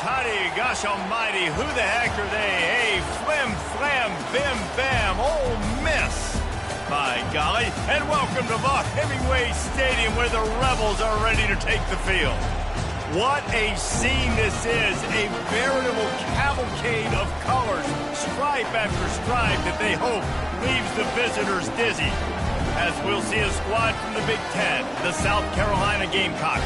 toddy, gosh almighty, who the heck are they? Hey, flim, flam, bim, bam, Ole Miss. My golly, and welcome to Vaught Hemingway Stadium where the Rebels are ready to take the field. What a scene this is, a veritable cavalcade of colors, stripe after stripe that they hope leaves the visitors dizzy. As we'll see a squad from the Big Ten, the South Carolina Gamecocks,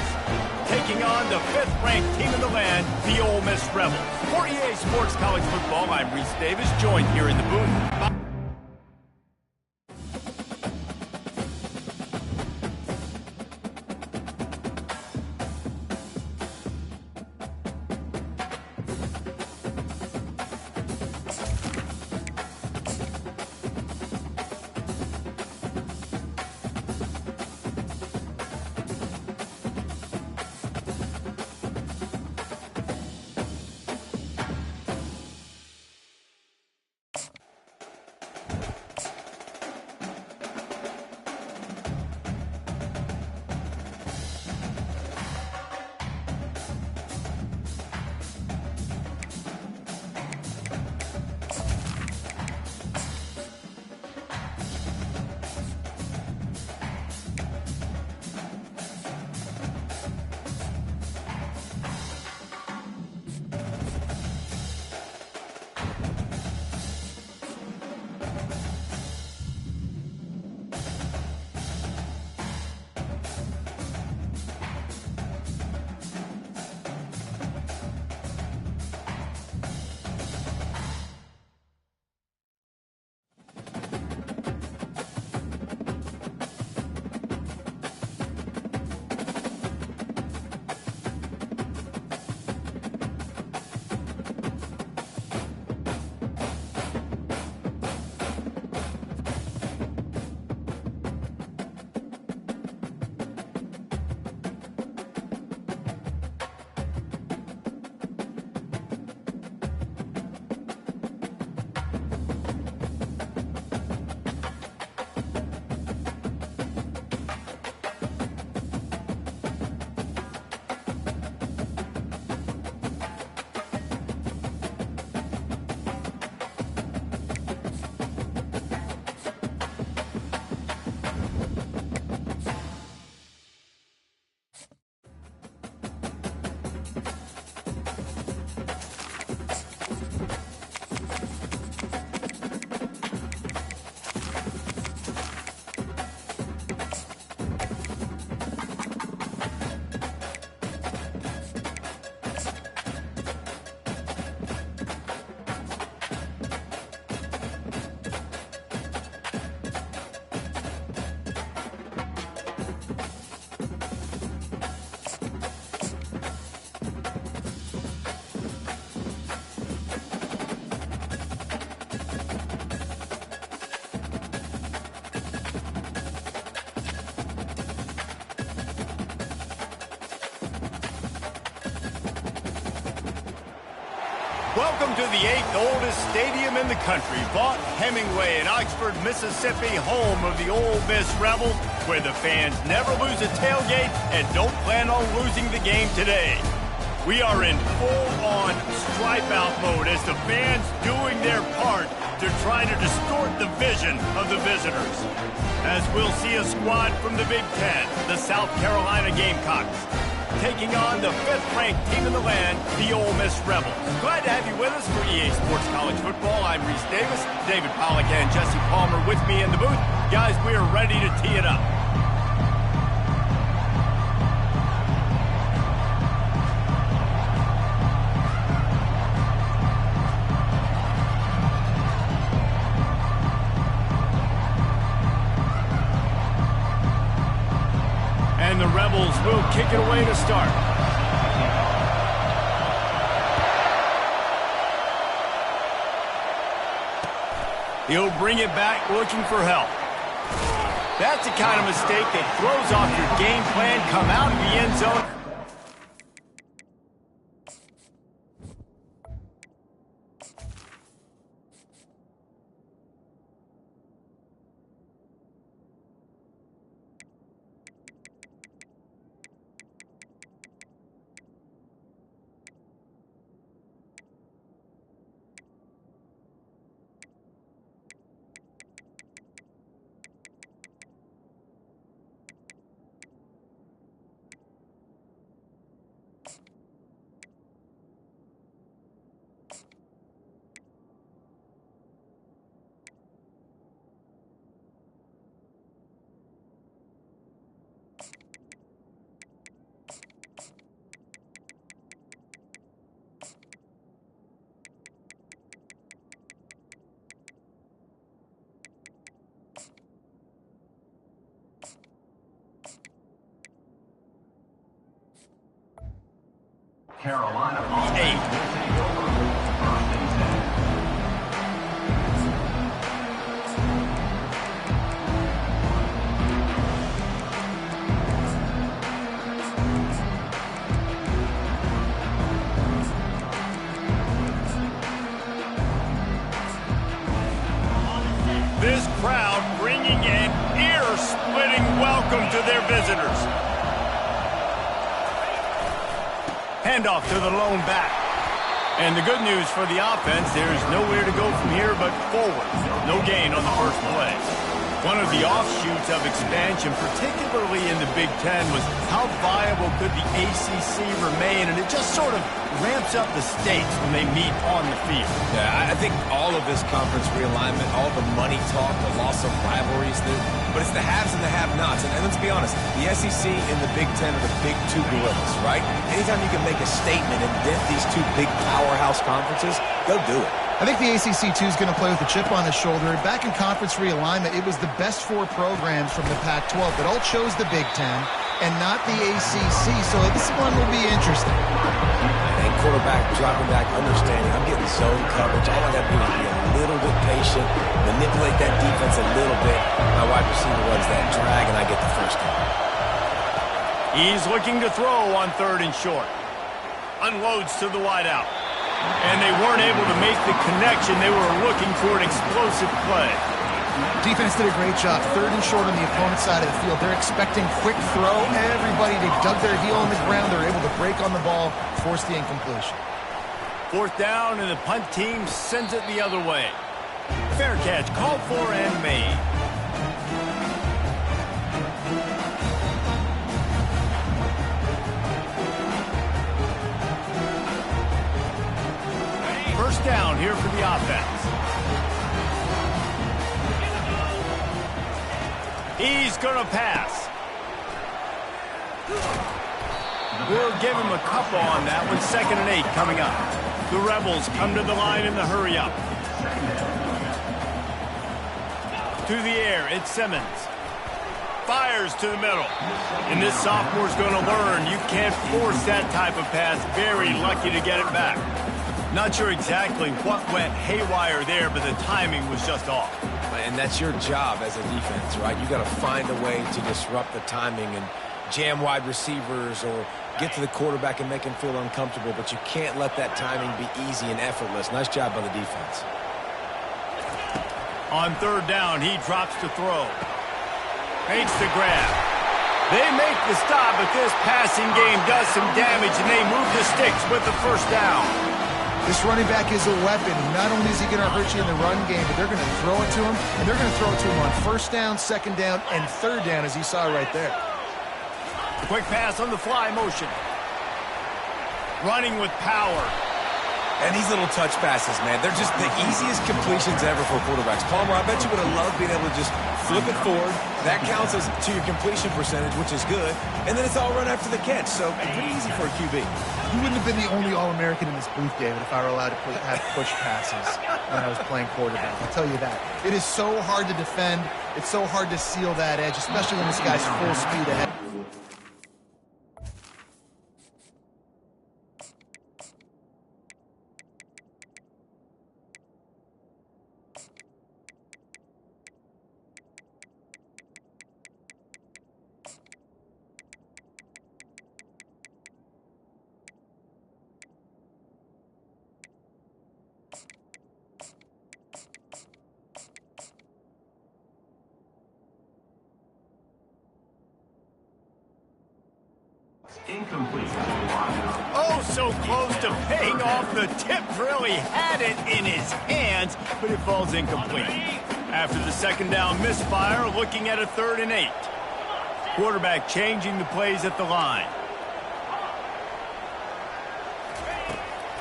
taking on the fifth-ranked team in the land, the Ole Miss Rebels. For EA Sports College Football, I'm Reese Davis, joined here in the booth. Welcome to the 8th oldest stadium in the country, Vaught Hemingway in Oxford, Mississippi, home of the Ole Miss Rebels, where the fans never lose a tailgate and don't plan on losing the game today. We are in full-on stripe-out mode as the fans doing their part to try to distort the vision of the visitors. As we'll see a squad from the Big Ten, the South Carolina Gamecocks, taking on the fifth-ranked team in the land, the Ole Miss Rebels. Glad to have you with us for EA Sports College Football. I'm Reese Davis, David Pollack and Jesse Palmer with me in the booth. Guys, we are ready to tee it up. And the Rebels will kick it away to start. He'll bring it back looking for help. That's the kind of mistake that throws off your game plan. Come out of the end zone. Carolina on 8. first and 10. This crowd bringing an ear-splitting welcome to their visitors. Handoff to the lone back. And the good news for the offense, there's nowhere to go from here but forward. No gain on the first play. One of the offshoots of expansion, particularly in the Big Ten, was how viable could the ACC remain, and it just sort of ramps up the stakes when they meet on the field. Yeah, I think all of this conference realignment, all the money talk, the loss of rivalries, but it's the haves and the have-nots. And let's be honest, the SEC and the Big Ten are the big two gorillas, right? Anytime you can make a statement and dent these two big powerhouse conferences, go do it. I think the ACC, too, is going to play with a chip on his shoulder. Back in conference realignment, it was the best 4 programs from the Pac-12 that all chose the Big Ten and not the ACC, so this one will be interesting. And quarterback dropping back, understanding, I'm getting zone coverage. All I got to do is be a little bit patient, manipulate that defense a little bit. My wide receiver runs that drag, and I get the first down. He's looking to throw on 3rd and short. Unloads to the wideout. And they weren't able to make the connection. They were looking for an explosive play. Defense did a great job. 3rd and short on the opponent's side of the field. They're expecting quick throw. Everybody, they dug their heel on the ground. They're able to break on the ball, force the incompletion. 4th down, and the punt team sends it the other way. Fair catch, called for and made. First down here for the offense. He's going to pass. We'll give him a couple on that one. 2nd and 8 coming up. The Rebels come to the line in the hurry up. To the air, it's Simmons. Fires to the middle. And this sophomore's going to learn you can't force that type of pass. Very lucky to get it back. Not sure exactly what went haywire there, but the timing was just off. And that's your job as a defense, right? You got to find a way to disrupt the timing and jam wide receivers or get to the quarterback and make him feel uncomfortable, but you can't let that timing be easy and effortless. Nice job by the defense. On 3rd down, he drops to throw. Makes the grab. They make the stop, but this passing game does some damage, and they move the sticks with the first down. This running back is a weapon. Not only is he going to hurt you in the run game, but they're going to throw it to him, and they're going to throw it to him on 1st down, 2nd down, and 3rd down, as you saw right there. Quick pass on the fly motion. Running with power. And these little touch passes, man, they're just the easiest completions ever for quarterbacks. Palmer, I bet you would have loved being able to just flip it forward. That counts as to your completion percentage, which is good. And then it's all run after the catch, so pretty easy for a QB. You wouldn't have been the only All-American in this booth, David, if I were allowed to have push passes when I was playing quarterback. I'll tell you that. It is so hard to defend. It's so hard to seal that edge, especially when this guy's full speed ahead. Incomplete. Oh, so close to paying off. The tip really had it in his hands, but it falls incomplete. After the 2nd down misfire, looking at a 3rd and 8. Quarterback changing the plays at the line.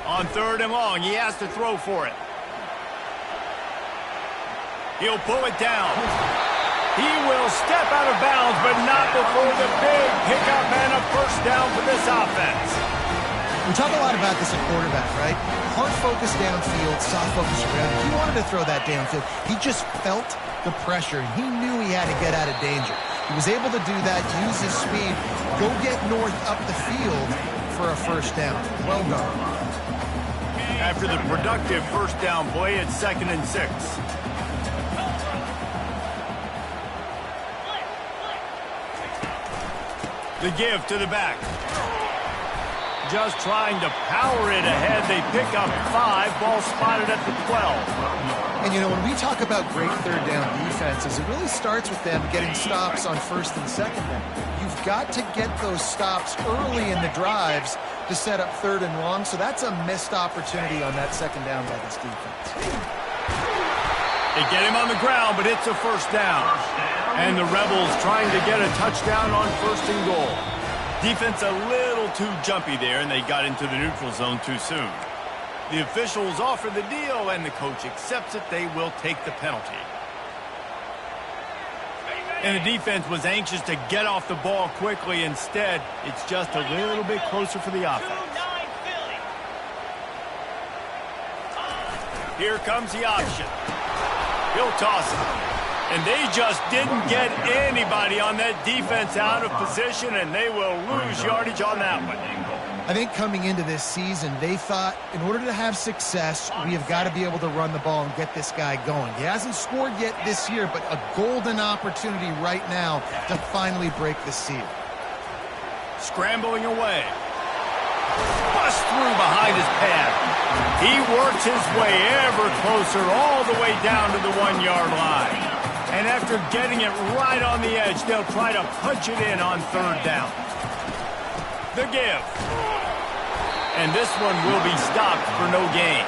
On 3rd and long, he has to throw for it. He'll pull it down. He will step out of bounds, but not before the big pickup and a first down for this offense. We talk a lot about this at quarterback, right? Hard focus downfield, soft focus around. He wanted to throw that downfield. He just felt the pressure. He knew he had to get out of danger. He was able to do that, use his speed, go get north up the field, for a first down. Well done. After the productive first down play, it's 2nd and 6. The give to the back. Just trying to power it ahead. They pick up 5. Ball spotted at the 12. And, you know, when we talk about great third down defenses, it really starts with them getting stops on 1st and 2nd down. You've got to get those stops early in the drives to set up 3rd and long, so that's a missed opportunity on that 2nd down by this defense. They get him on the ground, but it's a first down. And the Rebels trying to get a touchdown on 1st and goal. Defense a little too jumpy there, and they got into the neutral zone too soon. The officials offer the deal, and the coach accepts it. They will take the penalty. And the defense was anxious to get off the ball quickly. Instead, it's just a little bit closer for the offense. Here comes the option. He'll toss it. And they just didn't get anybody on that defense out of position, and they will lose yardage on that one. I think coming into this season, they thought in order to have success, we have got to be able to run the ball and get this guy going. He hasn't scored yet this year, but a golden opportunity right now to finally break the seal. Scrambling away. Bust through behind his pad. He works his way ever closer all the way down to the 1-yard line. And after getting it right on the edge, they'll try to punch it in on 3rd down. The give. And this one will be stopped for no gain.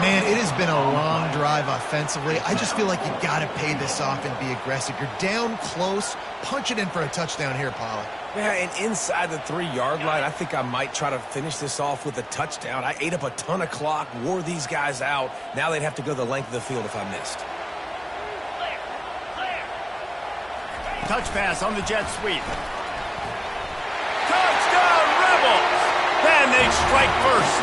Man, it has been a long drive offensively. I just feel like you got to pay this off and be aggressive. You're down close. Punch it in for a touchdown here, Pollack. Yeah, and inside the 3-yard line, I think I might try to finish this off with a touchdown. I ate up a ton of clock, wore these guys out. Now they'd have to go the length of the field if I missed. Touch pass on the jet sweep. Touchdown, Rebels! And they strike first.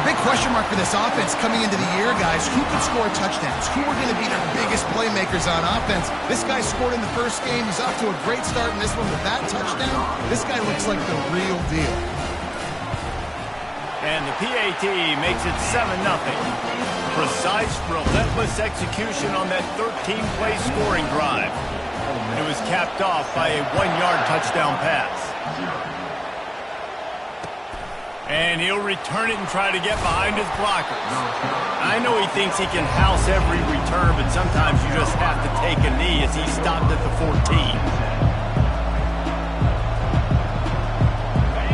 A big question mark for this offense coming into the year, guys. Who could score touchdowns? Who are going to be their biggest playmakers on offense? This guy scored in the first game. He's off to a great start in this one with that touchdown. This guy looks like the real deal. And the PAT makes it 7-0. Precise, relentless execution on that 13-play scoring drive. It was capped off by a 1-yard touchdown pass. And he'll return it and try to get behind his blockers. I know he thinks he can house every return, but sometimes you just have to take a knee as he stopped at the 14.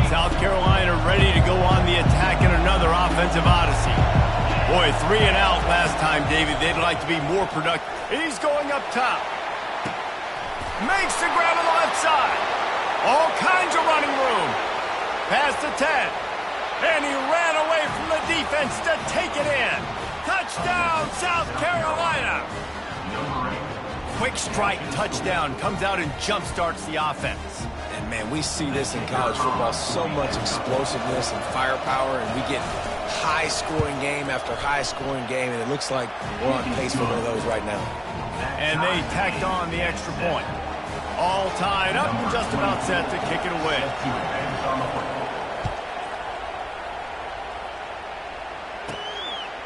South Carolina ready to go on the attack in another offensive odyssey. Boy, 3 and out last time, David. They'd like to be more productive. He's going up top. Makes the grab on the left side. All kinds of running room. Pass to 10. And he ran away from the defense to take it in. Touchdown, South Carolina. Quick strike touchdown comes out and jump-starts the offense. And, man, we see this in college football, so much explosiveness and firepower, and we get high-scoring game after high-scoring game, and it looks like we're on pace for one of those right now. And they tacked on the extra point. All tied up and just about set to kick it away.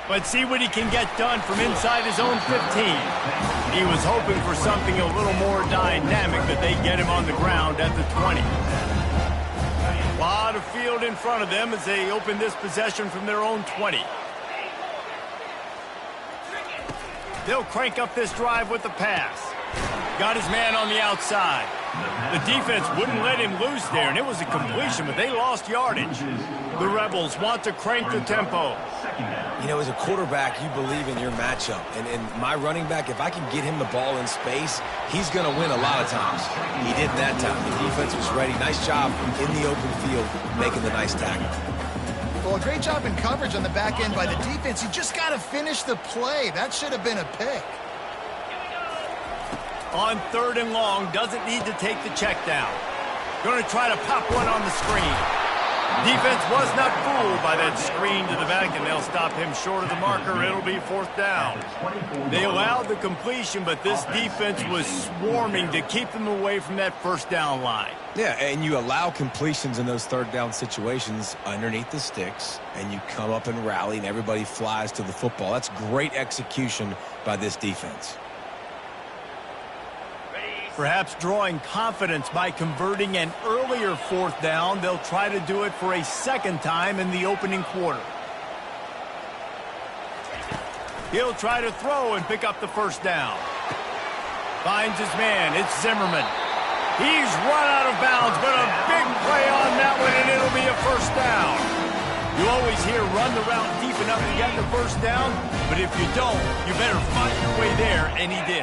But see what he can get done from inside his own 15. He was hoping for something a little more dynamic, but they get him on the ground at the 20. A lot of field in front of them as they open this possession from their own 20. They'll crank up this drive with the pass. Got his man on the outside. The defense wouldn't let him loose there, and it was a completion, but they lost yardage. The Rebels want to crank the tempo. You know, as a quarterback, you believe in your matchup. And my running back, if I can get him the ball in space, he's going to win a lot of times. He did that time. The defense was ready. Nice job in the open field making the nice tackle. Well, a great job in coverage on the back end by the defense. You just got to finish the play. That should have been a pick. On 3rd and long, doesn't need to take the check down. Going to try to pop one on the screen. Defense was not fooled by that screen to the back, and they'll stop him short of the marker. It'll be 4th down. They allowed the completion, but this defense was swarming to keep them away from that 1st down line. Yeah, and you allow completions in those 3rd down situations underneath the sticks, and you come up and rally, and everybody flies to the football. That's great execution by this defense. Perhaps drawing confidence by converting an earlier 4th down, they'll try to do it for a 2nd time in the opening quarter. He'll try to throw and pick up the 1st down. Finds his man. It's Zimmerman. He's run out of bounds, but a big play on that one, and it'll be a 1st down. You always hear run the route deep enough to get the 1st down, but if you don't, you better find your way there, and he did.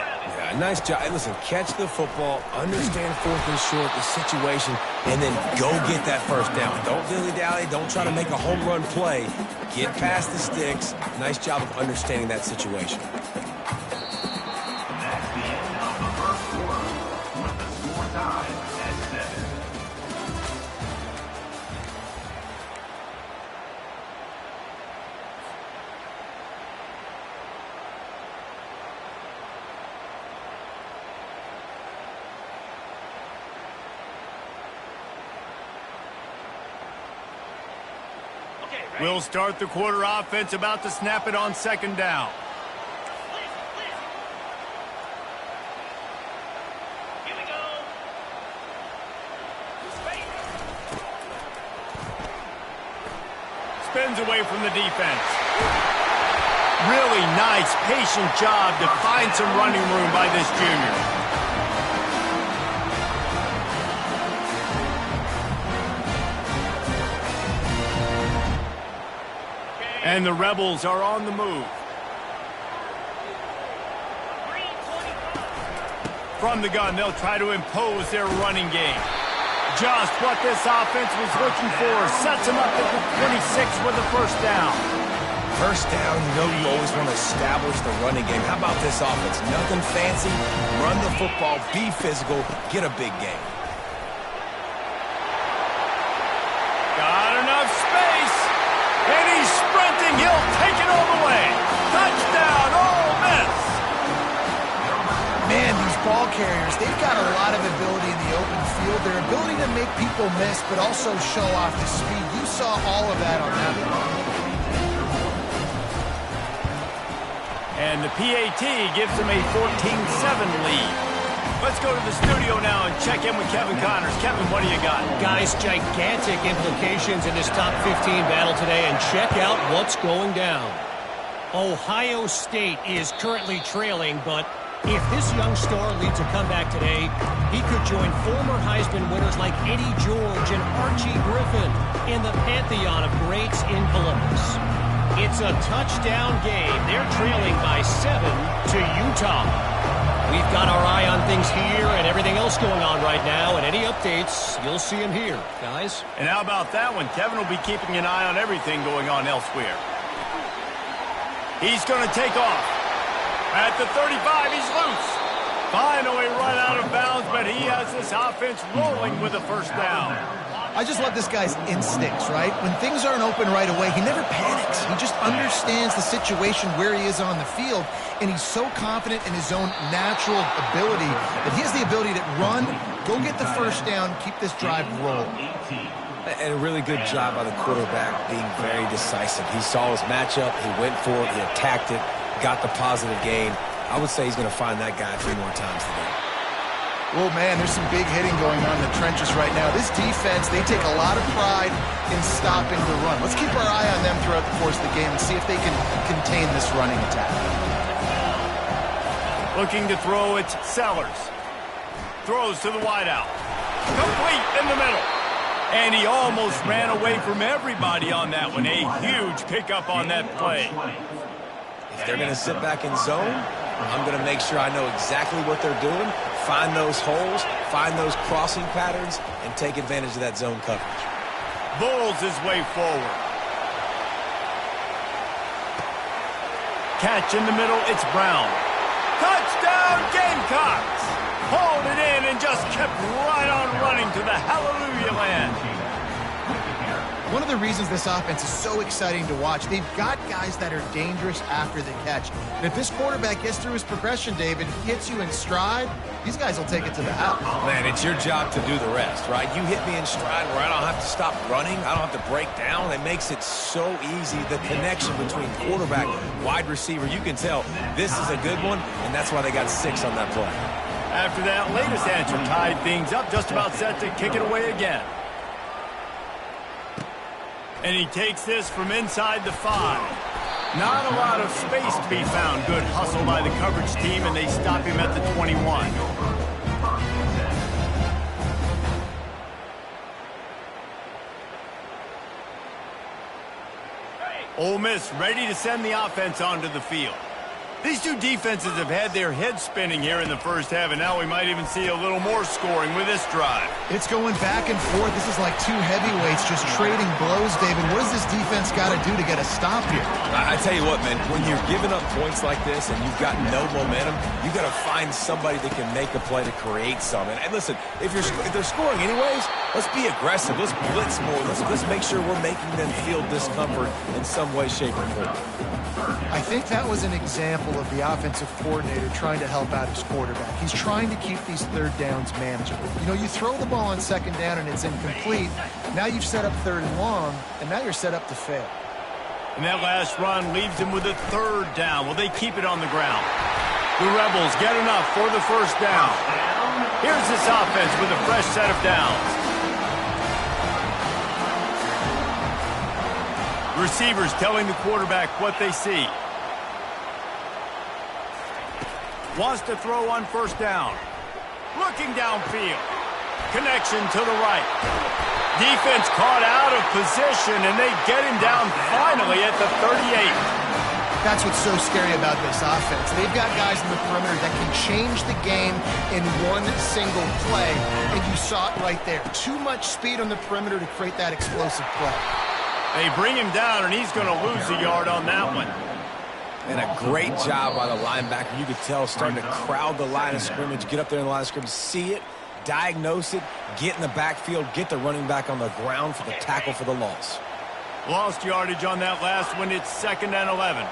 Nice job. And listen, catch the football, understand 4th and short, the situation, and then go get that 1st down. Don't dilly-dally. Don't try to make a home run play. Get past the sticks. Nice job of understanding that situation. That's the end of the 1st quarter with the score tied at 7. We'll start the quarter offense, about to snap it on 2nd down. Here we go. Spins away from the defense. Really nice, patient job to find some running room by this junior. And the Rebels are on the move. From the gun, they'll try to impose their running game. Just what this offense was looking for. Sets them up at the 26 with a 1st down. 1st down, you know you always want to establish the running game. How about this offense? Nothing fancy. Run the football, be physical, get a big game. Got enough space. And he's sprinting. He'll take it all the way. Touchdown, Ole Miss. Man, these ball carriers, they've got a lot of ability in the open field. Their ability to make people miss, but also show off the speed. You saw all of that on that play. And the PAT gives them a 14-7 lead. Let's go to the studio now and check in with Kevin Connors. Kevin, what do you got? Guys, gigantic implications in this top 15 battle today, and check out what's going down. Ohio State is currently trailing, but if this young star leads a comeback today, he could join former Heisman winners like Eddie George and Archie Griffin in the pantheon of greats in Columbus. It's a touchdown game. They're trailing by 7 to Utah. We've got our eye on things here and everything else going on right now, and any updates, you'll see them here, guys. And how about that one? Kevin will be keeping an eye on everything going on elsewhere. He's going to take off. At the 35, he's loose. Finally run out of bounds, but he has this offense rolling with a 1st down. I just love this guy's instincts, right? When things aren't open right away, he never panics. He just understands the situation where he is on the field, and he's so confident in his own natural ability that he has the ability to run, go get the 1st down, keep this drive rolling. And a really good job by the quarterback being very decisive. He saw his matchup, he went for it, he attacked it, got the positive gain. I would say he's going to find that guy 3 more times today. Well, man, there's some big hitting going on in the trenches right now. This defense, they take a lot of pride in stopping the run. Let's keep our eye on them throughout the course of the game and see if they can contain this running attack. Looking to throw, it's Sellers. Throws to the wideout. Complete in the middle. And he almost ran away from everybody on that one. A huge pickup on that play. If they're going to sit back in zone, I'm going to make sure I know exactly what they're doing, find those holes, find those crossing patterns, and take advantage of that zone coverage. Bulls his way forward. Catch in the middle, it's Brown. Touchdown, Gamecocks! Pulled it in and just kept right on running to the hallelujah land. one of the reasons this offense is so exciting to watch. They've got guys that are dangerous after the catch. And if this quarterback gets through his progression, David, hits you in stride, these guys will take it to the house. Man, it's your job to do the rest, right? You hit me in stride where I don't have to stop running. I don't have to break down. It makes it so easy. The connection between quarterback, wide receiver, you can tell this is a good one, and that's why they got 6 on that play. After that latest answer tied things up, just about set to kick it away again. And he takes this from inside the 5. Not a lot of space to be found. Good hustle by the coverage team, and they stop him at the 21. Ole Miss ready to send the offense onto the field. These two defenses have had their heads spinning here in the first half, and now we might even see a little more scoring with this drive. It's going back and forth. This is like two heavyweights just trading blows, David. What does this defense got to do to get a stop here? I tell you what, man, when you're giving up points like this and you've got no momentum, you got to find somebody that can make a play to create some. And listen, if they're scoring anyways, let's be aggressive. Let's blitz more. Let's make sure we're making them feel discomfort in some way, shape, or form. I think that was an example of the offensive coordinator trying to help out his quarterback. He's trying to keep these third downs manageable. You know, you throw the ball on second down and it's incomplete. Now you've set up third and long, and now you're set up to fail. And that last run leaves him with a third down. Well, they keep it on the ground. The Rebels get enough for the first down. Here's this offense with a fresh set of downs. Receivers telling the quarterback what they see. Wants to throw on first down. Looking downfield. Connection to the right. Defense caught out of position, and they get him down finally at the 38. That's what's so scary about this offense. They've got guys in the perimeter that can change the game in one single play, and you saw it right there. Too much speed on the perimeter to create that explosive play. They bring him down, and he's going to lose a yard on that one. And a great job by the linebacker. You could tell starting to crowd the line of scrimmage, get up there in the line of scrimmage, see it, diagnose it, get in the backfield, get the running back on the ground for the tackle for the loss. Lost yardage on that last one. It's 2nd and 11.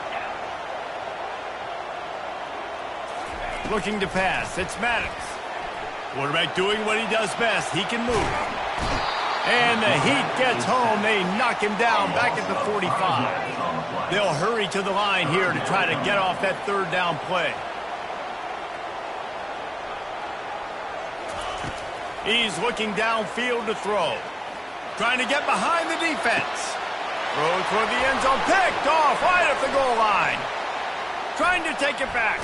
Looking to pass. It's Maddox. Quarterback doing what he does best. He can move. And the heat gets home. They knock him down back at the 45. They'll hurry to the line here to try to get off that third down play. He's looking downfield to throw. Trying to get behind the defense. Throw toward the end zone. Picked off right at the goal line. Trying to take it back.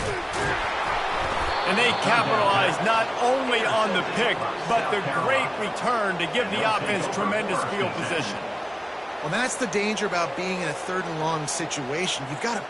And they capitalize not only on the pick, but the great return to give the offense tremendous field position. Well, that's the danger about being in a third and long situation. You've got to...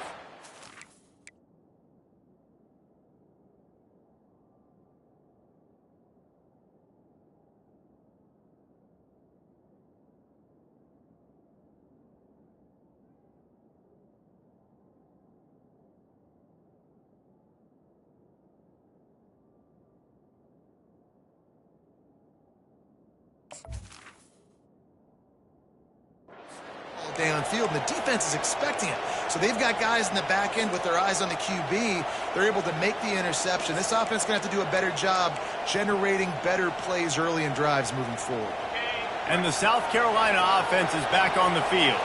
downfield, and the defense is expecting it. So they've got guys in the back end with their eyes on the QB. They're able to make the interception. This offense is going to have to do a better job generating better plays early in drives moving forward. And the South Carolina offense is back on the field.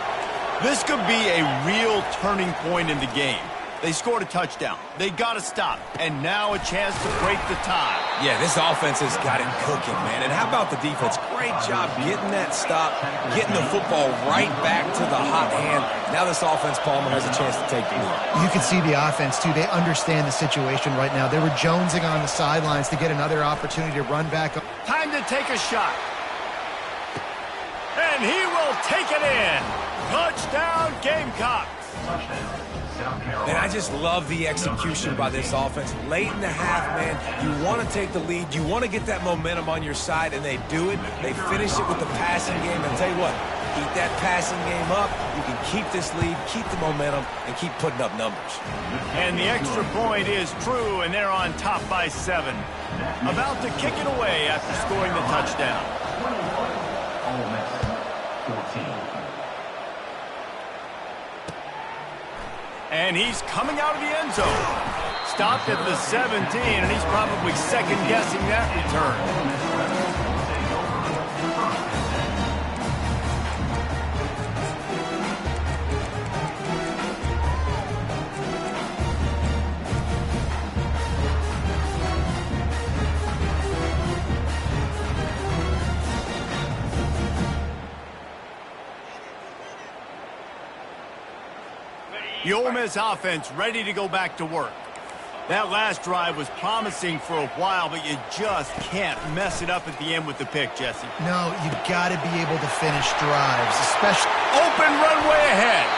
This could be a real turning point in the game. They scored a touchdown. They got to stop. And now a chance to break the tie. Yeah, this offense has got it cooking, man. And how about the defense? Great job getting that stop, getting the football right back to the hot hand. Now this offense, Palmer, has a chance to take the lead. You can see the offense, too. They understand the situation right now. They were jonesing on the sidelines to get another opportunity to run back. Time to take a shot. And he will take it in. Touchdown, Gamecocks. And I just love the execution by this offense. Late in the half, man, you want to take the lead. You want to get that momentum on your side, and they do it. They finish it with the passing game. And tell you what, keep that passing game up. You can keep this lead, keep the momentum, and keep putting up numbers. And the extra point is true, and they're on top by 7. About to kick it away after scoring the touchdown. 14. And he's coming out of the end zone. Stopped at the 17, and he's probably second-guessing that return. The Ole Miss offense ready to go back to work. That last drive was promising for a while, but you just can't mess it up at the end with the pick, Jesse. No, you got to be able to finish drives, especially... Open runway ahead.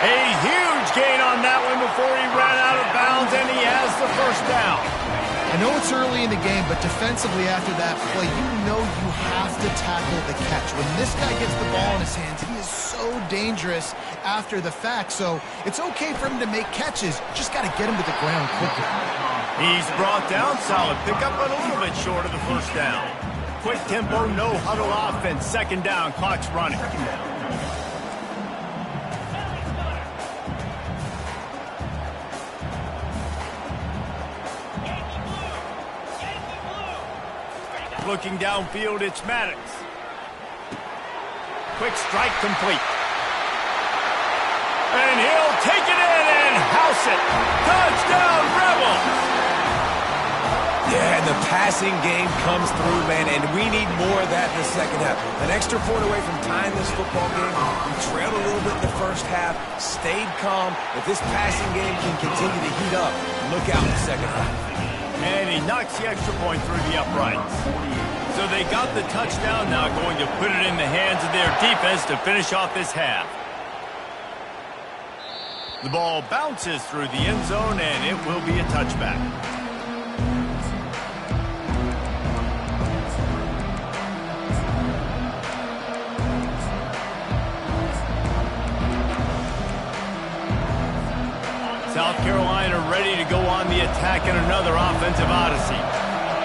A huge gain on that one before he ran out of bounds, and he has the first down. I know it's early in the game, but defensively after that play, you know you have to tackle the catch. When this guy gets the ball in his hands, he is so dangerous after the fact. So it's okay for him to make catches. Just got to get him to the ground quickly. He's brought down. Solid pickup, but a little bit short of the first down. Quick tempo, no huddle offense. Second down, clock's running. Looking downfield, it's Maddox. Quick strike complete. And he'll take it in and house it. Touchdown, Rebels! Yeah, and the passing game comes through, man, and we need more of that in the second half. An extra point away from tying this football game. We trailed a little bit in the first half, stayed calm. If this passing game can continue to heat up, look out in the second half. And he knocks the extra point through the uprights. So they got the touchdown, now going to put it in the hands of their defense to finish off this half. The ball bounces through the end zone, and it will be a touchback. South Carolina ready to go on the attack in another offensive odyssey.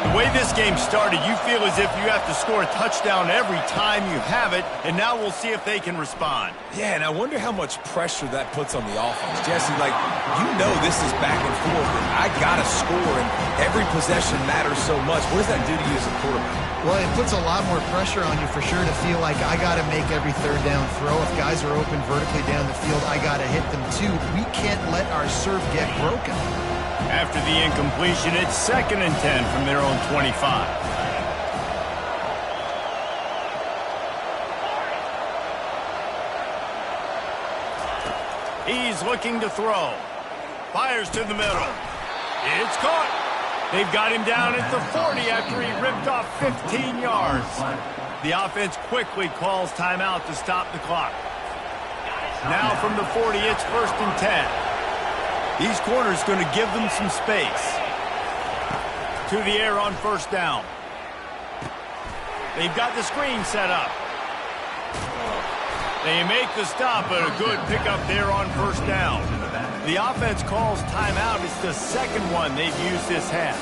The way this game started, you feel as if you have to score a touchdown every time you have it, and now we'll see if they can respond. Yeah, and I wonder how much pressure that puts on the offense. Jesse, like, you know this is back and forth, and I got to score, and every possession matters so much. What does that do to you as a quarterback? Well, it puts a lot more pressure on you for sure to feel like I got to make every third down throw. If guys are open vertically down the field, I got to hit them too. We can't let our serve get broken. After the incompletion, it's 2nd and 10 from their own 25. He's looking to throw. Fires to the middle. It's caught. They've got him down at the 40 after he ripped off 15 yards. The offense quickly calls timeout to stop the clock. Now from the 40, it's 1st and 10. These corners going to give them some space. To the air on 1st down. They've got the screen set up. They make the stop, but a good pickup there on 1st down. The offense calls timeout. It's the second one they've used this half.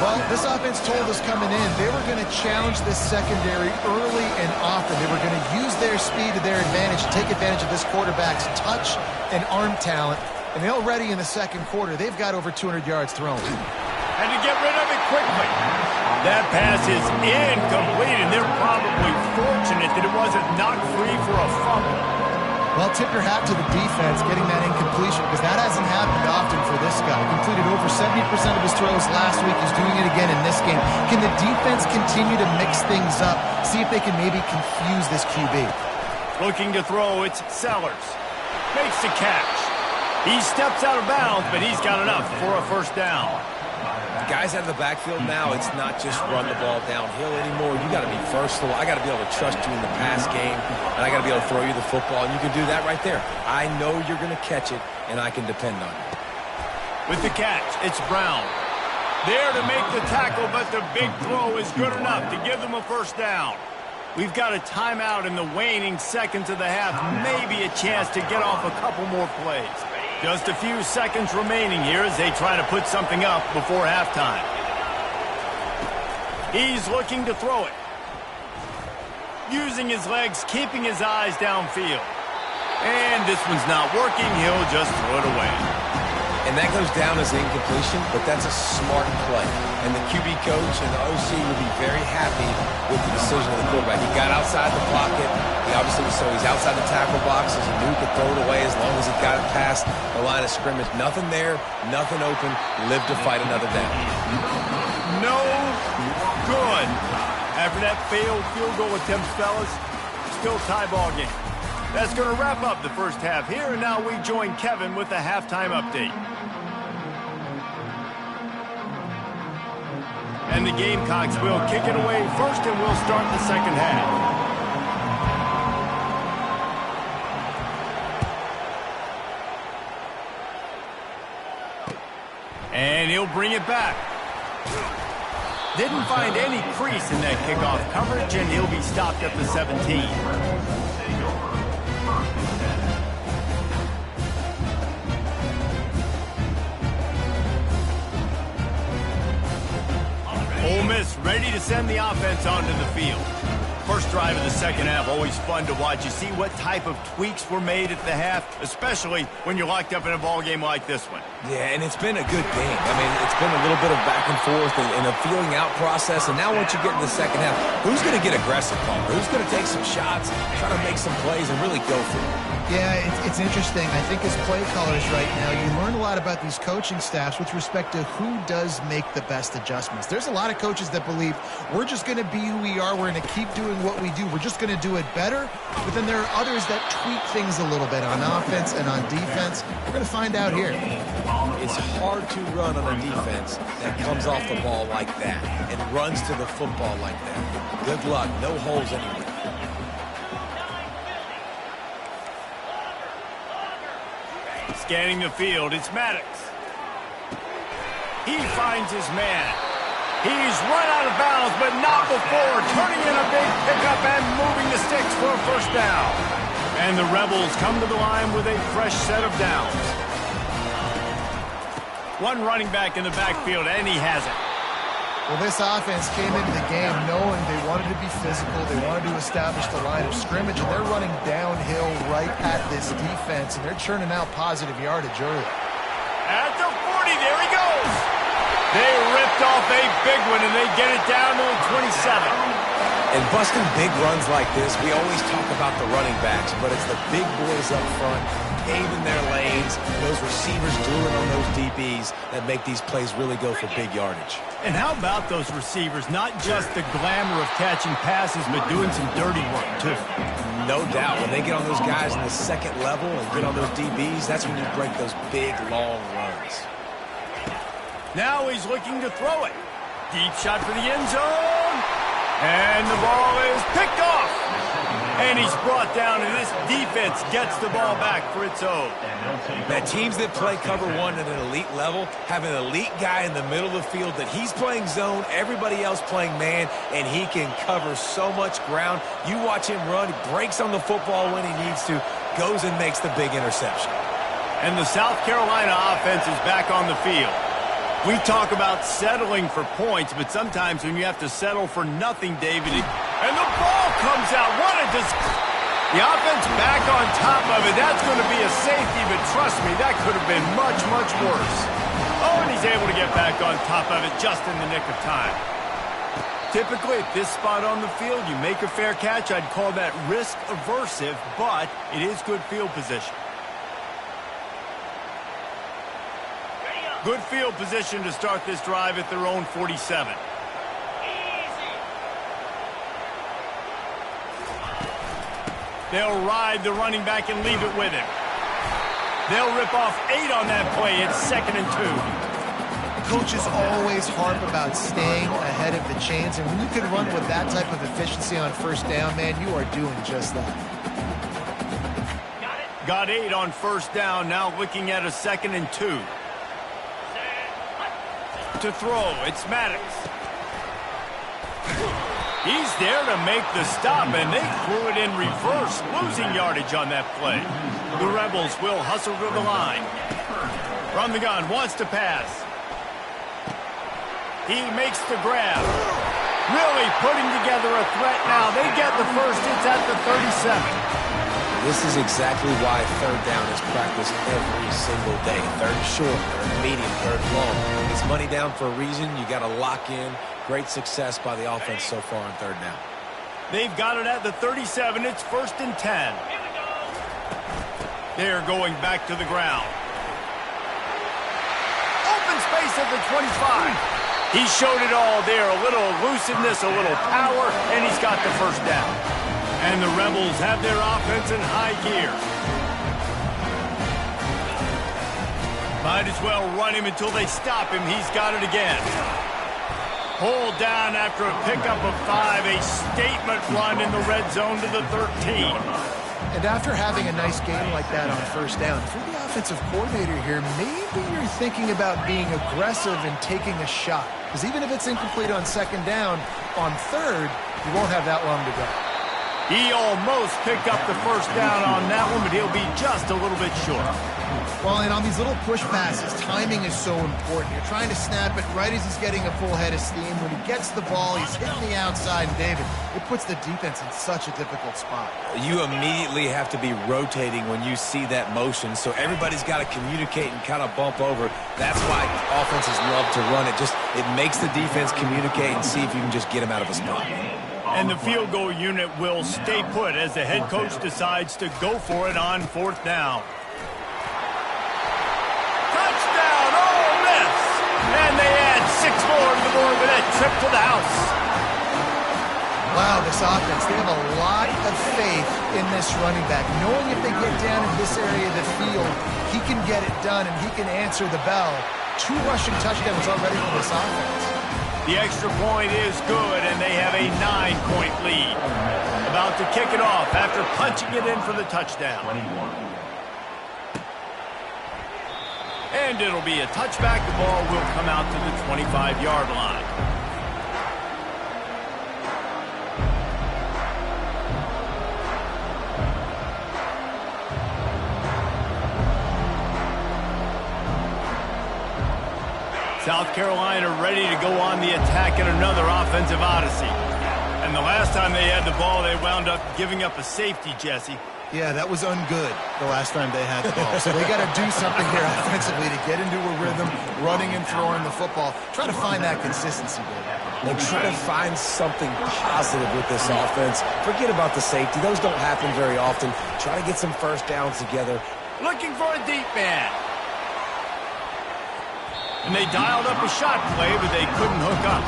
Well, this offense told us coming in they were going to challenge this secondary early and often. They were going to use their speed to their advantage and take advantage of this quarterback's touch and arm talent. And already in the second quarter, they've got over 200 yards thrown. And to get rid of it quickly. That pass is incomplete, and they're probably fortunate that it wasn't knocked free for a fumble. Well, tip your hat to the defense getting that incompletion because that hasn't happened often for this guy. Completed over 70% of his throws last week. He's doing it again in this game. Can the defense continue to mix things up, see if they can maybe confuse this QB? Looking to throw, it's Sellers. Makes the catch. He steps out of bounds, but he's got enough for a 1st down. Guys out of the backfield now, it's not just run the ball downhill anymore. You got to be versatile. I got to be able to trust you in the pass game, and I got to be able to throw you the football, and you can do that right there. I know you're going to catch it, and I can depend on you. With the catch, it's Brown. There to make the tackle, but the big throw is good enough to give them a 1st down. We've got a timeout in the waning seconds of the half, maybe a chance to get off a couple more plays. Just a few seconds remaining here as they try to put something up before halftime. He's looking to throw it. using his legs, keeping his eyes downfield. And this one's not working. He'll just throw it away. And that goes down as incompletion, but that's a smart play. And the QB coach and the OC would be very happy with the decision of the quarterback. He got outside the pocket. He obviously so he's outside the tackle box, as he knew he could throw it away as long as he got it past the line of scrimmage. Nothing there, nothing open. Live to fight another down. No good. After that failed field goal attempt, fellas, still tie ball game. That's going to wrap up the first half here, and now we join Kevin with the halftime update. And the Gamecocks will kick it away first, and we'll start the second half. And he'll bring it back. Didn't find any crease in that kickoff coverage, and he'll be stopped at the 17. Ole Miss ready to send the offense onto the field. First drive of the second half, always fun to watch. You see what type of tweaks were made at the half, especially when you're locked up in a ball game like this one. Yeah, and it's been a good game. I mean, it's been a little bit of back and forth and a feeling out process. And now once you get in the second half, who's going to get aggressive, Palmer? Who's going to take some shots, try to make some plays, and really go for it? Yeah, it's interesting. I think as play callers right now, you learn a lot about these coaching staffs with respect to who does make the best adjustments. There's a lot of coaches that believe we're just going to be who we are. We're going to keep doing what we do. We're just going to do it better. But then there are others that tweak things a little bit on offense and on defense. We're going to find out here. It's hard to run on a defense that comes off the ball like that and runs to the football like that. Good luck. No holes anywhere. Scanning the field, it's Maddox. He finds his man. He's run out of bounds, but not before turning in a big pickup and moving the sticks for a first down. And the Rebels come to the line with a fresh set of downs. One running back in the backfield, and he has it. Well, this offense came into the game knowing they wanted to be physical. They wanted to establish the line of scrimmage, and they're running downhill right at this defense, and they're churning out positive yardage early. At the 40, there he goes. They ripped off a big one, and they get it down to the 27. And busting big runs like this, we always talk about the running backs, but it's the big boys up front, paving their lanes, those receivers gluing on those DBs that make these plays really go for big yardage. And how about those receivers? Not just the glamour of catching passes, but doing some dirty work, too. No doubt. When they get on those guys in the second level and get on those DBs, that's when you break those big, long runs. Now he's looking to throw it. Deep shot for the end zone. And the ball is picked off. And he's brought down, and this defense gets the ball back for its own. Now, teams that play cover one at an elite level have an elite guy in the middle of the field that he's playing zone, everybody else playing man, and he can cover so much ground. You watch him run, he breaks on the football when he needs to, goes and makes the big interception. And the South Carolina offense is back on the field. We talk about settling for points, but sometimes when you have to settle for nothing, David, and the ball comes out. What a the offense back on top of it. That's going to be a safety, but trust me, that could have been much, much worse. Oh, and he's able to get back on top of it just in the nick of time. Typically, at this spot on the field, you make a fair catch. I'd call that risk aversive, but it is good field position. Good field position to start this drive at their own 47. They'll ride the running back and leave it with him. They'll rip off 8 on that play. It's 2nd and 2. Coaches always harp about staying ahead of the chains, and when you can run with that type of efficiency on first down, man, you are doing just that. Got 8 on first down. Now looking at a 2nd and 2. To throw, it's Maddox. He's there to make the stop, and they threw it in reverse, losing yardage on that play. The Rebels will hustle to the line. From the gun, wants to pass. He makes the grab. Really putting together a threat now. They get the first. It's at the 37. This is exactly why third down is practiced every single day. Third short, third medium, third long. It's money down for a reason. You got to lock in. Great success by the offense so far on third down. They've got it at the 37. It's 1st and 10. They're going back to the ground. Open space at the 25. He showed it all there. A little elusiveness, a little power, and he's got the first down. And the Rebels have their offense in high gear. Might as well run him until they stop him. He's got it again. Pulled down after a pickup of 5. A statement run in the red zone to the 13. And after having a nice game like that on first down, if you're the offensive coordinator here, maybe you're thinking about being aggressive and taking a shot. Because even if it's incomplete on second down, on third, you won't have that long to go. He almost picked up the first down on that one, but he'll be just a little bit short. Well, and on these little push passes, timing is so important. You're trying to snap it right as he's getting a full head of steam. When he gets the ball, he's hitting the outside, and David, it puts the defense in such a difficult spot. You immediately have to be rotating when you see that motion, so everybody's got to communicate and kind of bump over. That's why offenses love to run it. It makes the defense communicate and see if you can just get him out of a spot. And the field goal unit will stay put as the head coach decides to go for it on 4th down. Touchdown, Ole Miss! And they add 6 more to the board with that trip to the house. Wow, this offense, they have a lot of faith in this running back. Knowing if they get down in this area of the field, he can get it done and he can answer the bell. 2 rushing touchdowns already for this offense. The extra point is good, and they have a 9-point lead. About to kick it off after punching it in for the touchdown. And it'll be a touchback. The ball will come out to the 25-yard line. South Carolina ready to go on the attack in another offensive odyssey. And the last time they had the ball, they wound up giving up a safety, Jesse. Yeah, that was ungood the last time they had the ball. So they got to do something here offensively to get into a rhythm, running and throwing the football. Try to find that consistency, David. And try to find something positive with this offense. Forget about the safety. Those don't happen very often. Try to get some first downs together. Looking for a deep man. And they dialed up a shot play, but they couldn't hook up.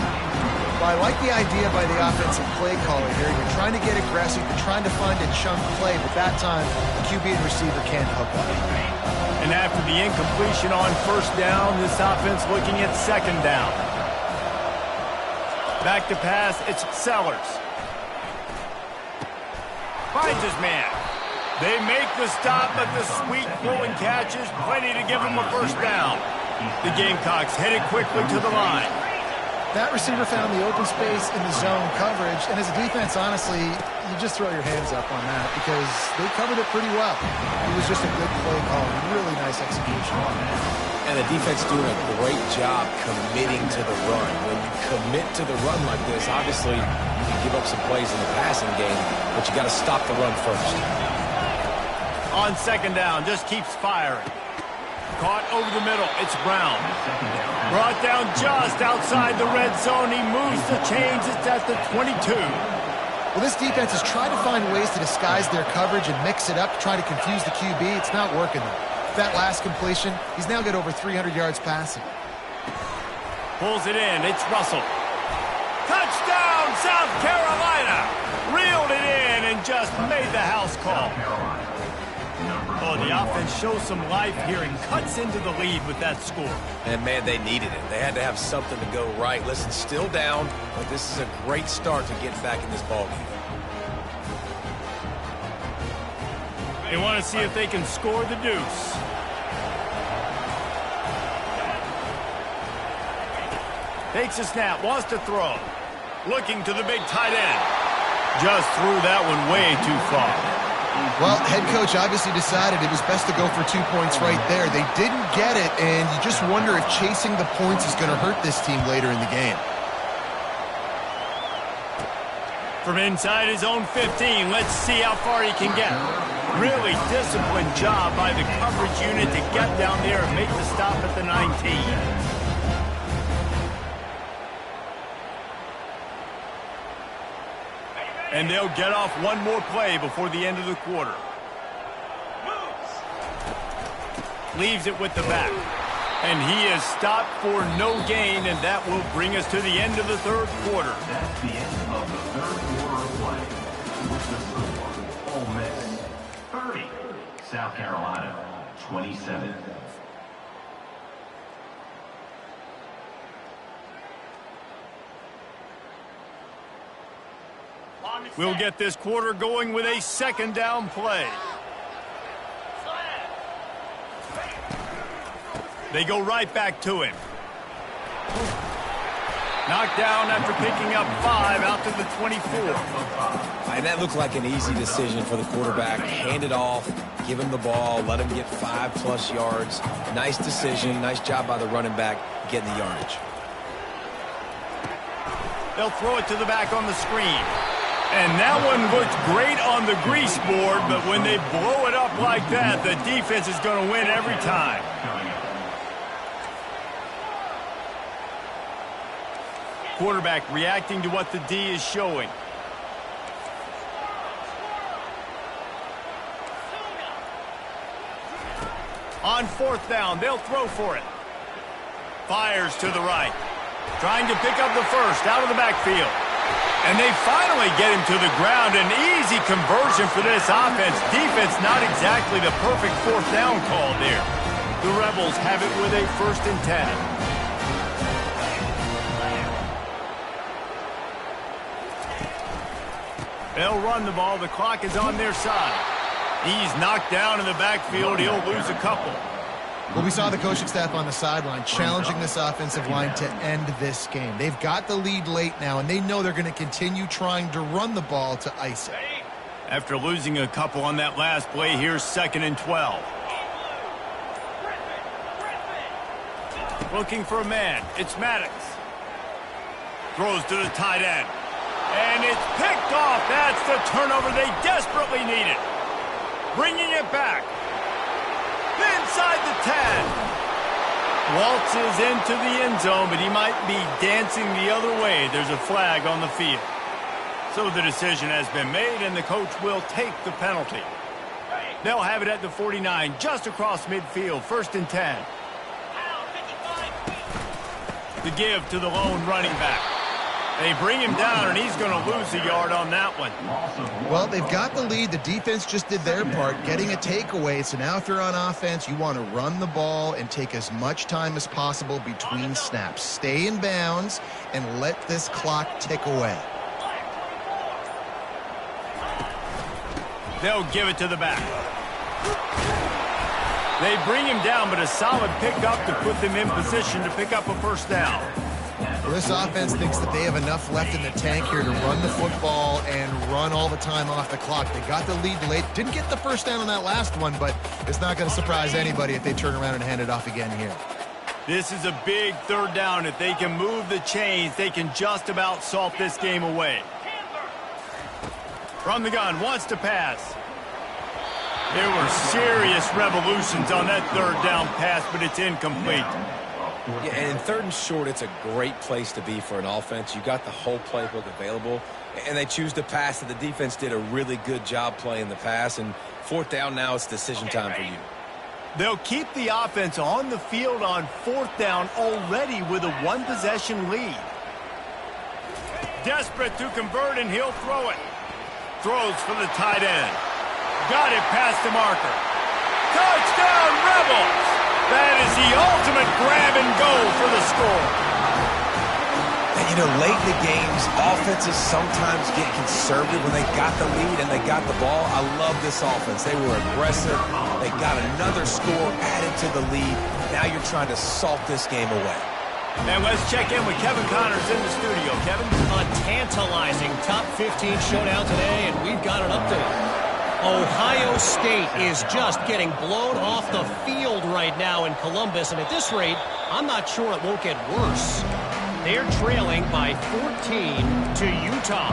Well, I like the idea by the offensive play caller here. You're trying to get aggressive. You're trying to find a chunk play, but that time, the QB and receiver can't hook up. And after the incompletion on first down, this offense looking at second down. Back to pass, it's Sellers. Finds his man. They make the stop, but the sweet throwing catch is plenty to give them a first down. The Gamecocks headed quickly to the line. That receiver found the open space in the zone coverage, and as a defense, honestly, you just throw your hands up on that because they covered it pretty well. It was just a good play call, really nice execution. And the defense doing a great job committing to the run. When you commit to the run like this, obviously you can give up some plays in the passing game, but you got to stop the run first. On second down, just keeps firing. Caught over the middle. It's Brown. Brought down just outside the red zone. He moves the chains. It's at the 22. Well, this defense has tried to find ways to disguise their coverage and mix it up, try to confuse the QB. It's not working, though. That last completion, he's now got over 300 yards passing. Pulls it in. It's Russell. Touchdown, South Carolina. Reeled it in and just made the house call. Oh, the offense shows some life here and cuts into the lead with that score. And, man, they needed it. They had to have something to go right. Listen, still down, but this is a great start to get back in this ballgame. They want to see if they can score the deuce. Takes a snap, wants to throw. Looking to the big tight end. Just threw that one way too far. Well, head coach obviously decided it was best to go for 2 points right there. They didn't get it, and you just wonder if chasing the points is going to hurt this team later in the game. From inside his own 15, let's see how far he can get. Really disciplined job by the coverage unit to get down there and make the stop at the 19. And they'll get off one more play before the end of the quarter. Leaves it with the back. And he is stopped for no gain, and that will bring us to the end of the third quarter. That's the end of the third quarter of play. With the score, Ole Miss 30, South Carolina 27. We'll get this quarter going with a second down play. They go right back to him. Knocked down after picking up 5 out to the 24. And that looked like an easy decision for the quarterback. Hand it off, give him the ball, let him get 5+ yards. Nice decision, nice job by the running back getting the yardage. They'll throw it to the back on the screen. And that one looked great on the grease board, but when they blow it up like that, the defense is going to win every time. Quarterback reacting to what the D is showing. On fourth down, they'll throw for it. Fires to the right. Trying to pick up the first out of the backfield. And they finally get him to the ground. An easy conversion for this offense. Defense not exactly the perfect fourth down call there. The Rebels have it with a 1st and 10. They'll run the ball. The clock is on their side. He's knocked down in the backfield. He'll lose a couple. Well, we saw the coaching staff on the sideline challenging this offensive line to end this game. They've got the lead late now, and they know they're going to continue trying to run the ball to ice it. After losing a couple on that last play, here's 2nd and 12. Looking for a man. It's Maddox. Throws to the tight end. And it's picked off. That's the turnover they desperately needed. Bringing it back. Inside the 10. Waltzes into the end zone, but he might be dancing the other way. There's a flag on the field. So the decision has been made, and the coach will take the penalty. They'll have it at the 49, just across midfield. 1st and 10. The give to the lone running back. They bring him down, and he's going to lose a yard on that one. Well, they've got the lead. The defense just did their part, getting a takeaway. So now if you're on offense, you want to run the ball and take as much time as possible between snaps. Stay in bounds and let this clock tick away. They'll give it to the back. They bring him down, but a solid pickup to put them in position to pick up a 1st down. Well, this offense thinks that they have enough left in the tank here to run the football and run all the time off the clock. They got the lead late. Didn't get the 1st down on that last one, but it's not going to surprise anybody if they turn around and hand it off again here. This is a big 3rd down. If they can move the chains, they can just about salt this game away. From the gun, wants to pass. There were serious revolutions on that 3rd down pass, but it's incomplete. Yeah, and in 3rd and short, it's a great place to be for an offense. You got the whole playbook available, and they choose to pass. The defense did a really good job playing the pass, and 4th down now, it's decision time for you. They'll keep the offense on the field on 4th down already with a 1-possession lead. Desperate to convert, and he'll throw it. Throws for the tight end. Got it past the marker. Touchdown, Rebels! That is the ultimate grab and go for the score. And, you know, late in the games, offenses sometimes get conservative when they got the lead and they got the ball. I love this offense. They were aggressive. They got another score added to the lead. Now you're trying to salt this game away. And let's check in with Kevin Connors in the studio. Kevin? A tantalizing top 15 showdown today, and we've got an update. Ohio State is just getting blown off the field right now in Columbus, and at this rate, I'm not sure it won't get worse. They're trailing by 14 to Utah.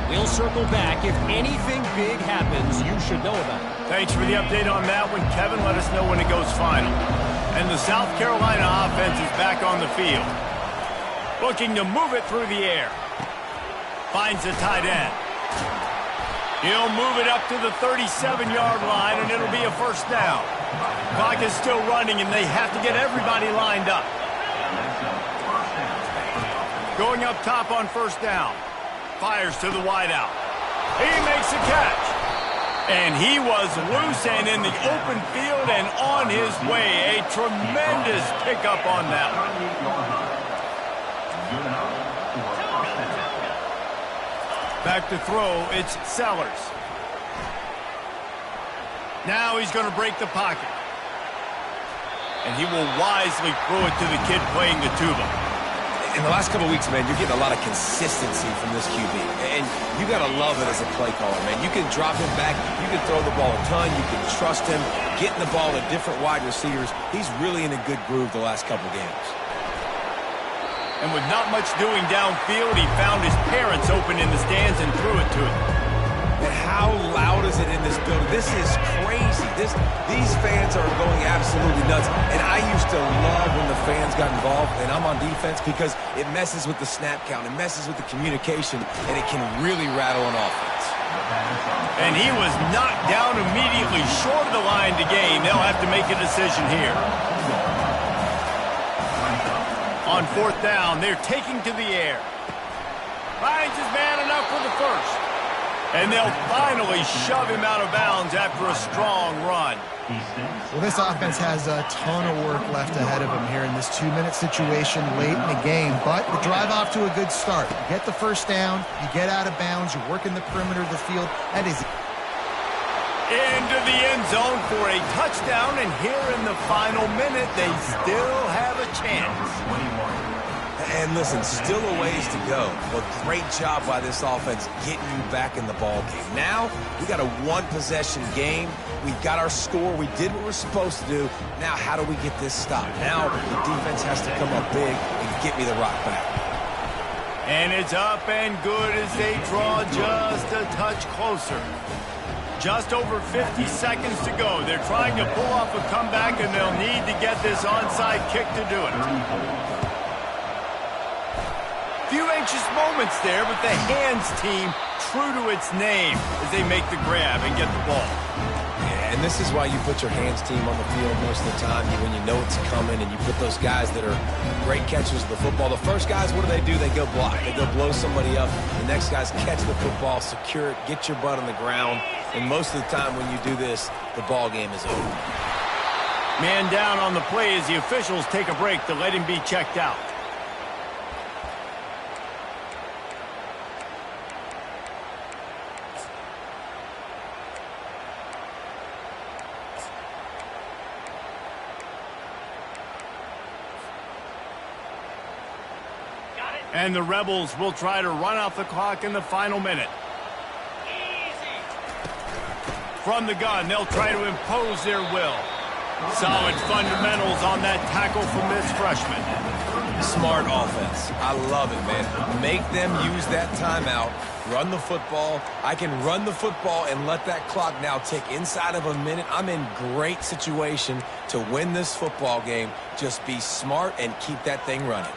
We'll circle back if anything big happens you should know about. Thanks for the update on that one, Kevin. Let us know when it goes final. And the South Carolina offense is back on the field. Looking to move it through the air. Finds the tight end. He'll move it up to the 37-yard line, and it'll be a first down. Clock is still running, and they have to get everybody lined up. Going up top on first down. Fires to the wideout. He makes the catch. And he was loose and in the open field and on his way. A tremendous pickup on that one. Back to throw, it's Sellers. Now he's going to break the pocket. And he will wisely throw it to the kid playing the tuba. In the last couple of weeks, man, you're getting a lot of consistency from this QB. And you got to love it as a play caller, man. You can drop him back. You can throw the ball a ton. You can trust him. Getting the ball to different wide receivers. He's really in a good groove the last couple games. And with not much doing downfield, he found his parents open in the stands and threw it to him. And how loud is it in this building? This is crazy. These fans are going absolutely nuts. And I used to love when the fans got involved, and I'm on defense, because it messes with the snap count. It messes with the communication, and it can really rattle an offense. And he was knocked down immediately short of the line to gain. They'll have to make a decision here. On fourth down, they're taking to the air. Finds his man enough for the first. And they'll finally shove him out of bounds after a strong run. Well, this offense has a ton of work left ahead of them here in this 2-minute situation late in the game. But the drive off to a good start. You get the first down, you get out of bounds, you work in the perimeter of the field. That is into the end zone for a touchdown, and here in the final minute, they still have a chance. And listen, still a ways to go, but great job by this offense getting you back in the ball game. Now, we got a one-possession game. We got our score. We did what we're supposed to do. Now, how do we get this stopped? Now, the defense has to come up big and get me the rock back. And it's up and good as they draw just a touch closer. Just over 50 seconds to go. They're trying to pull off a comeback, and they'll need to get this onside kick to do it. Few anxious moments there, but the hands team true to its name as they make the grab and get the ball. Yeah, and this is why you put your hands team on the field most of the time when you know it's coming, and you put those guys that are great catchers of the football. The first guys, what do? They go block. They go blow somebody up. The next guys catch the football, secure it, get your butt on the ground. And most of the time when you do this, the ball game is over. Man down on the play as the officials take a break to let him be checked out. And the Rebels will try to run out the clock in the final minute. From the gun, they'll try to impose their will. Solid fundamentals on that tackle from this freshman. Smart offense. I love it, man. Make them use that timeout. Run the football. I can run the football and let that clock now tick inside of a minute. I'm in great situation to win this football game. Just be smart and keep that thing running.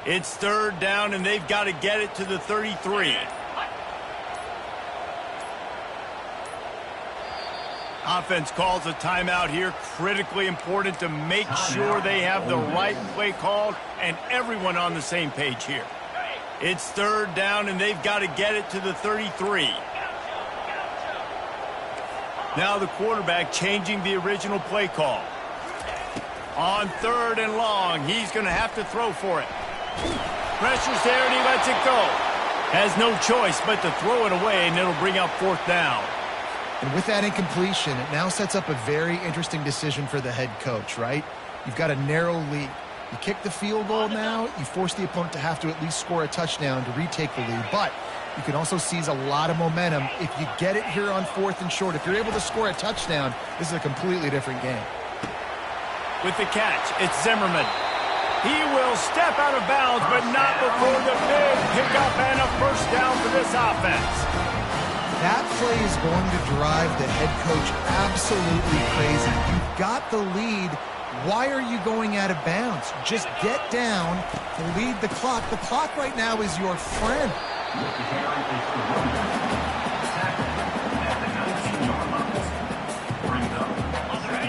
It's third down, and they've got to get it to the 33. Offense calls a timeout here. Critically important to make sure they have the right play called and everyone on the same page here. It's third down, and they've got to get it to the 33. Now the quarterback changing the original play call. On third and long, he's going to have to throw for it. Pressure's there, and he lets it go. Has no choice but to throw it away, and it'll bring up fourth down. And with that incompletion, it now sets up a very interesting decision for the head coach, right? You've got a narrow lead. You kick the field goal now, you force the opponent to have to at least score a touchdown to retake the lead. But you can also seize a lot of momentum if you get it here on 4th and short. If you're able to score a touchdown, this is a completely different game. With the catch, it's Zimmerman. He will step out of bounds, but not before the big pickup and a first down for this offense. That play is going to drive the head coach absolutely crazy. You've got the lead. Why are you going out of bounds? Just get down to lead the clock. The clock right now is your friend.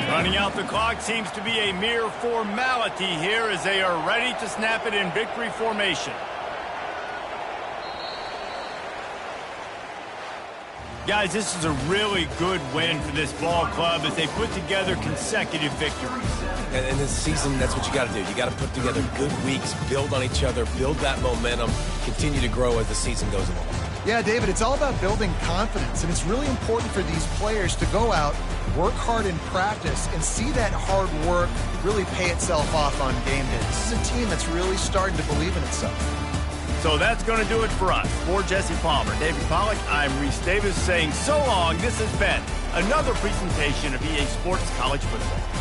Running out the clock seems to be a mere formality here as they are ready to snap it in victory formation. Guys, this is a really good win for this ball club as they put together consecutive victories. And in this season, that's what you got to do. You got to put together good weeks, build on each other, build that momentum, continue to grow as the season goes along. Yeah, David, it's all about building confidence, and it's really important for these players to go out, work hard in practice, and see that hard work really pay itself off on game day. This is a team that's really starting to believe in itself. So that's going to do it for us. For Jesse Palmer, David Pollack, I'm Reese Davis saying so long. This has been another presentation of EA Sports College Football.